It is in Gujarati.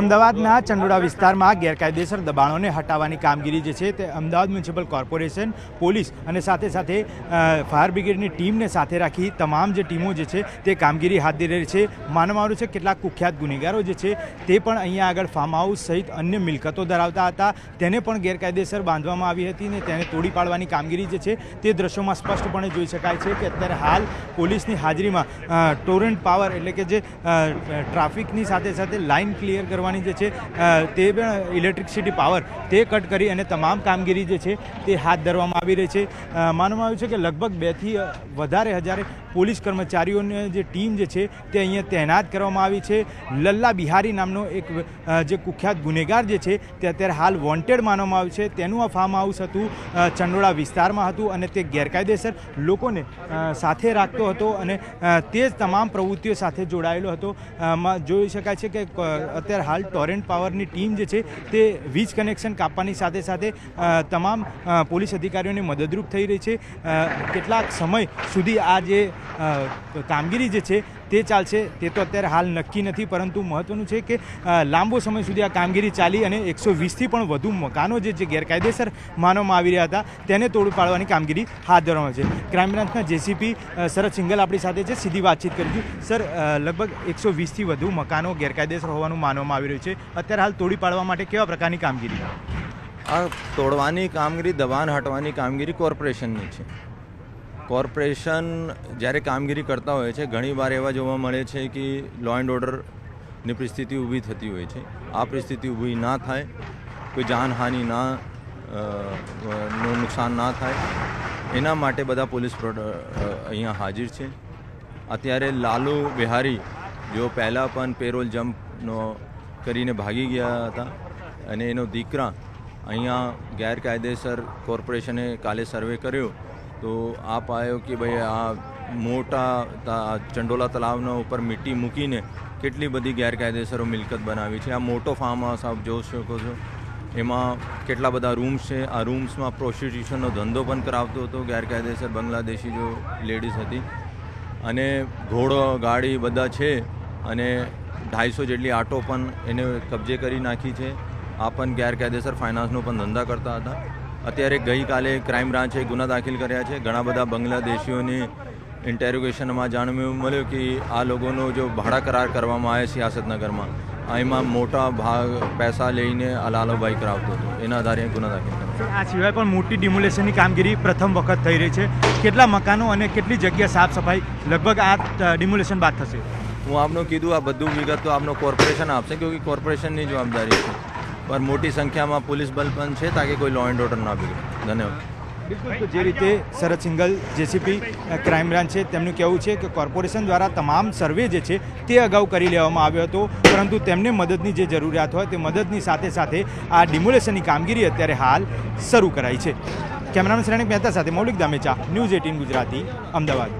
અમદાવાદના ચંડોળા વિસ્તારમાં ગેરકાયદેસર દબાણોને હટાવવાની કામગીરી જે છે તે અમદાવાદ મ્યુનિસિપલ કોર્પોરેશન, પોલીસ અને સાથે સાથે ફાયર બ્રિગેડની ટીમને સાથે રાખી તમામ જે ટીમો જે છે તે કામગીરી હાથ ધરી રહી છે। માનવામાં આવ્યું છે કેટલાક કુખ્યાત ગુનેગારો જે છે તે પણ અહીંયા આગળ ફાર્મ હાઉસ સહિત અન્ય મિલકતો ધરાવતા હતા, તેને પણ ગેરકાયદેસર બાંધવામાં આવી હતી ને તેને તોડી પાડવાની કામગીરી જે છે તે દ્રશ્યોમાં સ્પષ્ટપણે જોઈ શકાય છે કે અત્યારે હાલ પોલીસની હાજરીમાં ટોરન્ટ પાવર એટલે કે જે ટ્રાફિકની સાથે સાથે લાઇન ક્લિયર કરવા જે છે તે પણ ઇલેક્ટ્રિસિટી પાવર તે કટ કરી અને તમામ કામગીરી જે છે તે હાથ ધરવામાં આવી રહી છે। માનવામાં આવ્યું છે કે લગભગ 2 થી વધારે હજાર પોલીસ કર્મચારીઓની જે ટીમ જે છે તે અહીંયા તૈનાત કરવામાં આવી છે। લલ્લા બિહારી નામનો એક જે કુખ્યાત ગુનેગાર જે છે તે અત્યારે હાલ વોન્ટેડ માનવામાં આવ્યું છે। તેનું આ ફાર્મ હાઉસ હતું, ચંડોળા વિસ્તારમાં હતું અને તે ગેરકાયદેસર લોકોને સાથે રાખતો હતો અને તે જ તમામ પ્રવૃત્તિઓ સાથે જોડાયેલો હતો। જોઈ શકાય છે કે અત્યારે હાલ ટોરેન્ટ પાવરની ટીમ જે છે તે વીજ કનેક્શન કાપવાની સાથે સાથે તમામ પોલીસ અધિકારીઓને મદદરૂપ થઈ રહી છે। કેટલાક સમય સુધી આ જે કામગીરી જે છે તે ચાલશે તે તો અત્યારે હાલ નક્કી નથી, પરંતુ મહત્ત્વનું છે કે લાંબો સમય સુધી આ કામગીરી ચાલી અને 120થી પણ વધુ મકાનો જે ગેરકાયદેસર માનવામાં આવી રહ્યા હતા તેને તોડી પાડવાની કામગીરી હાથ ધરવામાં છે। ક્રાઇમ બ્રાન્ચના જેસીપી શરદ સિંઘલ આપણી સાથે છે, સીધી વાતચીત કરીશું। સર, લગભગ 120થી વધુ મકાનો ગેરકાયદેસર હોવાનું માનવામાં આવી રહ્યું છે, અત્યારે હાલ તોડી પાડવા માટે કેવા પ્રકારની કામગીરી? આ તોડવાની કામગીરી, દબાણ હટવાની કામગીરી કોર્પોરેશનની છે। કોર્પોરેશન જ્યારે કામગીરી કરતા હોય છે ઘણી વાર એવા જોવા મળે છે કે લો એન્ડ ઓર્ડરની પરિસ્થિતિ ઊભી થતી હોય છે। આ પરિસ્થિતિ ઊભી ના થાય, કોઈ જાનહાનિ નું નુકસાન ના થાય એના માટે બધા પોલીસ અહીંયા હાજર છે। અત્યારે લાલુ બિહારી જો પહેલાં પણ પેરોલ જમ્પનો કરીને ભાગી ગયા હતા અને એનો દીકરા અહીંયા ગેરકાયદેસર કોર્પોરેશને કાલે સર્વે કર્યો તો આ પાયો કે ભાઈ આ મોટા ચંડોલા તળાવના ઉપર મીટી મૂકીને કેટલી બધી ગેરકાયદેસરો મિલકત બનાવી છે। આ મોટો ફાર્મ હાઉસ આપ જોઈ શકો છો, એમાં કેટલા બધા રૂમ્સ છે। આ રૂમ્સમાં પ્રોસ્ટિટ્યુશનનો ધંધો પણ કરાવતો હતો ગેરકાયદેસર બાંગ્લાદેશી જો લેડીઝ હતી અને ઘોડો ગાડી બધા છે અને 250 જેટલી આટો પણ એને કબજે કરી નાખી છે। આ પણ ગેરકાયદેસર ફાઇનાન્સનો પણ ધંધા કરતા હતા। અત્યારે ગઈકાલે ક્રાઇમ બ્રાન્ચે ગુના દાખલ કર્યા છે। ઘણા બધા બાંગ્લાદેશીઓની ઇન્ટેરોગેશનમાં જાણવા મળ્યું કે આ લોકોનો જો ભાડા કરાર કરવામાં આવે સિયાસતનગરમાં, એમાં મોટા ભાગ પૈસા લઈને આ લાલુભાઈ કરાવતો હતો, એના આધારે ગુના દાખલ કર્યા। આ સિવાય પણ મોટી ડિમોલેશનની કામગીરી પ્રથમ વખત થઈ રહી છે, કેટલા મકાનો અને કેટલી જગ્યા સાફ સફાઈ લગભગ આ ડિમોલેશન બાદ થશે? હું આપને કીધું આ બધું વિગત તો આપનો કોર્પોરેશન આપશે, કેમકે કોર્પોરેશનની જવાબદારી છે, પર મોટી સંખ્યામાં પોલીસ બલ પણ છે તાકે કોઈ લો એન્ડ ઓર્ડર ના બગડે। ધન્યવાદ। બિલકુલ, તો જે રીતે શરદ સિંઘલ જેસીપી ક્રાઇમ બ્રાન્ચ છે તેમનું કહેવું છે કે કોર્પોરેશન દ્વારા તમામ સર્વે જે છે તે અગાઉ કરી લેવામાં આવ્યો હતો, પરંતુ તેમને મદદની જે જરૂરિયાત હોય તે મદદની સાથે સાથે આ ડિમોલેશનની કામગીરી અત્યારે હાલ શરૂ કરાઈ છે। કેમેરામેન શ્રેણિક મહેતા સાથે મૌલિક દામેચા, ન્યૂઝ 18 ગુજરાતી, અમદાવાદ।